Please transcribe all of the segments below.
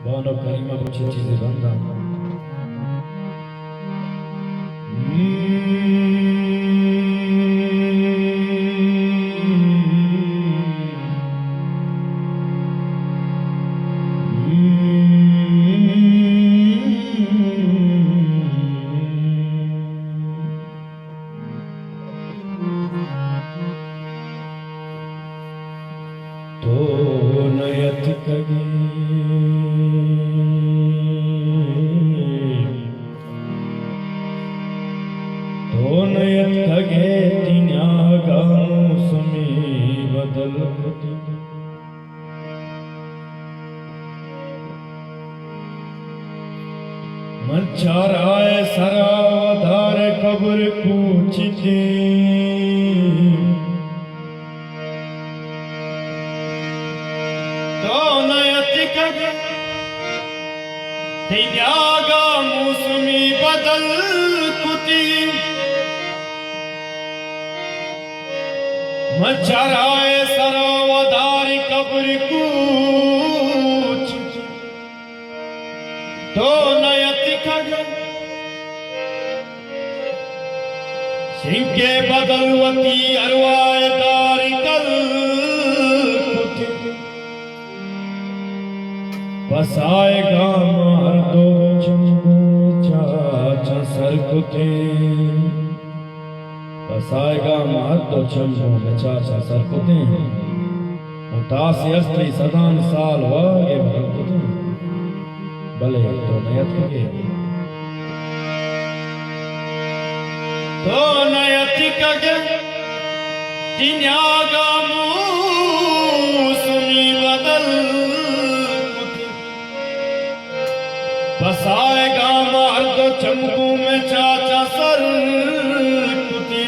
बानो करीमा कुछ चीजें बंदा तो नयत कगे तो नयत कगे तिन्या गामो समी बदल मचाराय सरावधार कब्र पूछते तो नयति कगे तिन्यागा मौसमी बदल कुती मचराए सरावधारी कब्र कूच तो नयति कगे सिंके बदलवती अरवाए दारी कल बसाएगा मार दो चंबू चाचा सरकुते बसाएगा मार दो चंबू चाचा सरकुते उतासी अस्त्री सदान साल वागे भरकुते भले तो नयत कगे तो नयत कगे तिन्यागा मौसमी बदल बसाएगा मार दो चंपू में चाचा सर कुती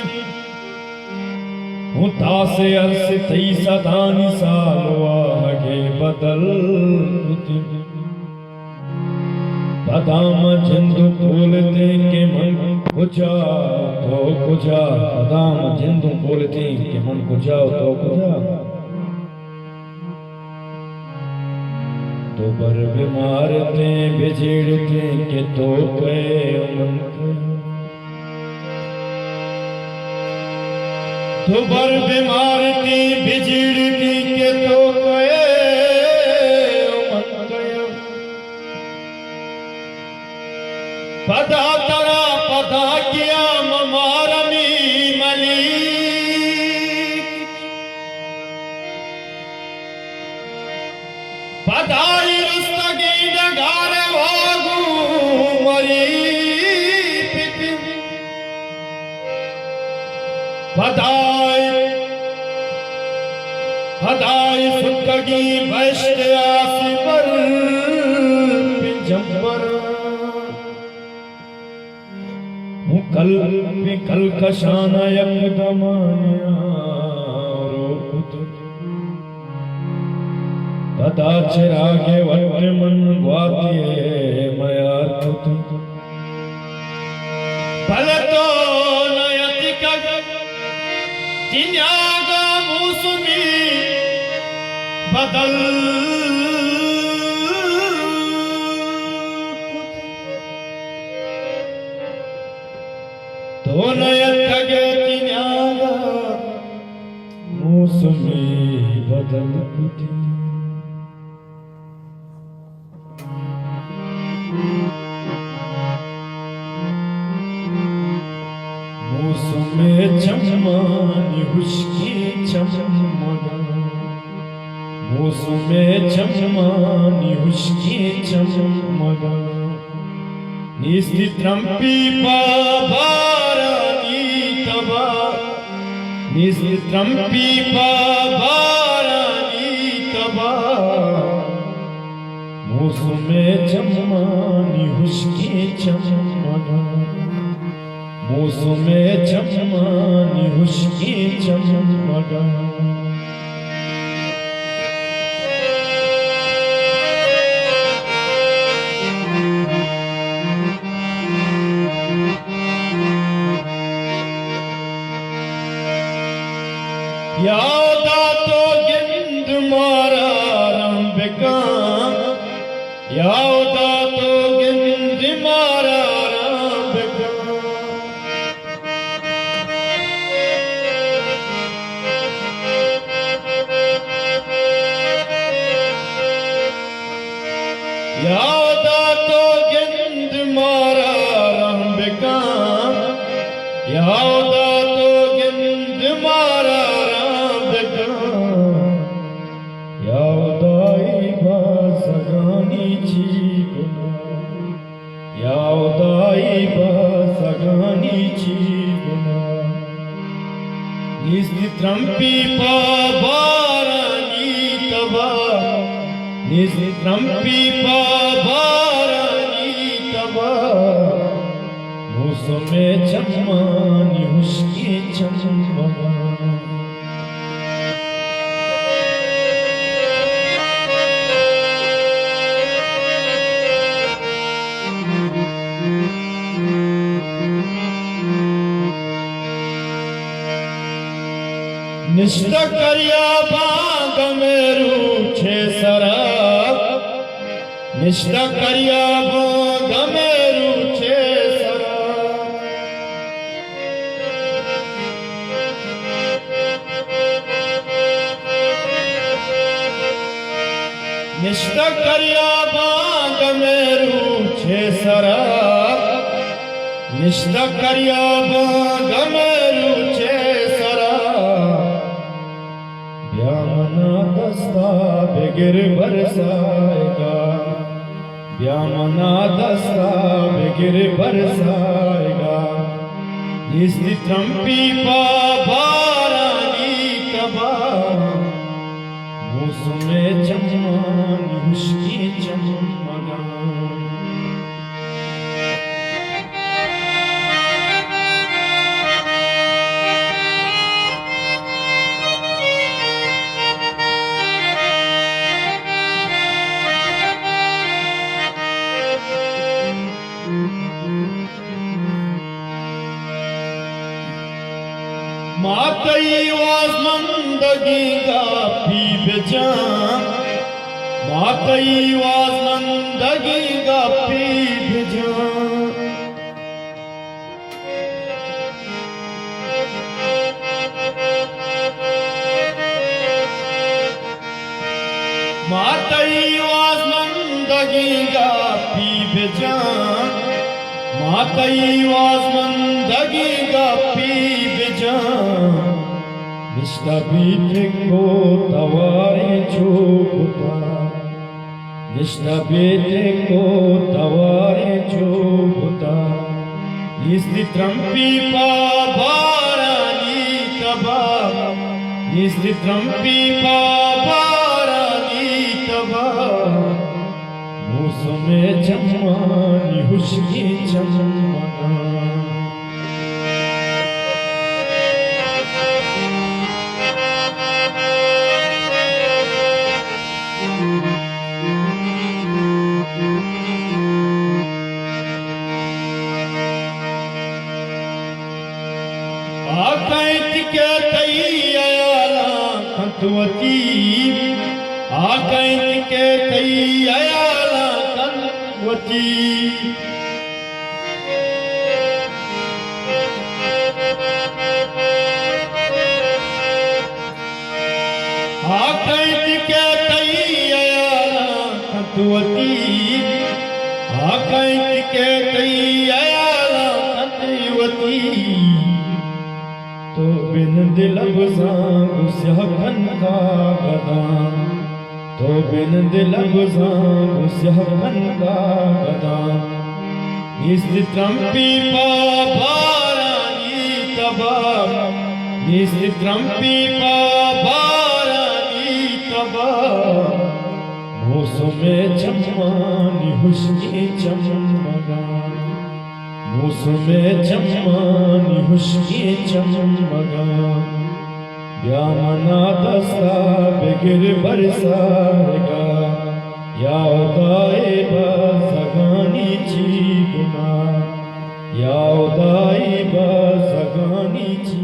उतासे अर्स तई सदानी साल आगे बदल कुती बदाम जिंदु बोलते के मन कुजा तो कुजा बदाम जिंदु बोलते के मन कुजा तो कुजा तो बर बीमार थे बिछड़ते के तो गए मन तो बर बीमार थी बिछड़ती के तो गए मन गया पदा तरा पदा किया ममारमी मली पदाई रुस्तगी डगारे वागू मरी पिति पदाई सुतगी बैश्य आसी पर पिंजम्बर कल कशाना यकदमानिया रोकुत पदा चिरागे वट मन ग्वातिये मया तुत भले तो नयति कगे तिन्यागा मौसमी बदल तो नयत कगे तिन्यागा मौसमी बदल कुती मौसमे चममानी हुश्की चममगा मौसमे चममानी हुश्की चममगा निस्ति त्रंपी बाबारानी तबा निस्ति त्रंपी बाबारानी तबा मौसमे चममानी हुश्की चममगा मौसमे चममानी हुश्की चममगा यादा तो गिंद मारा रंबिका यावदा तो गिंद मारा राम यावदा तो गिंद मारा राम यावदा तो गिंद मारा राम यावदाई बासगानी छी यावदाई बासगानी छी निस्त्रंपी पाबारानी तबा निस्त्रंपी पाबारानी तबा मौसमे चम्मानी हुस्की चम्मा निष्ठ करिया बाग मेरू छे सरा निष्ठ करिया बाग मेरू छे सरा निष्ठ करिया बाग मेरू छे सरा निष्ठ करिया बाग मेरू छे सरा ब्यामना दस्ता बेगिर बरसाएगा ब्यामना दस्ता बेगिर बरसाएगा निस्त्रंपी पाबारानी तबा मौसमे चम्मानी हुस्की चमगा मातई वाजमंदगी का पी बेजान मातई वाजमंदगी का पी बेजान मातई वाजमंदगी का पी बेजान मातई वाजमंदगी का पी निष्ठा बेटे को तवारे चोपता निष्ठा बेटे को तवारे चोपता निस्त्रंपी पाबारानी तबा निस्त्रंपी पाबारानी तबा मौसमे चम्मानी हुस्की चमगा आकैत के तैयाला कंतवती आकैत के तैयाला कंतवती आकैत के तैयाला कंतवती आकैत के तैयाला कंतवती तो बिन दिल गुस्सा खन का गदाम तो बिन दिल गुस्सा खन का गदाम निस्त्रंपी पाबारानी तबा निस्त्रंपी पाबारानी तबा मौसमे चम्मानी हुस्की चमगा मौसमे चम्मानी हुस्की चमगा ब्यामना दस्ता बेगिर बरसाएगा यावदाई बासगानी छी गुना यावदाई बासगानी छी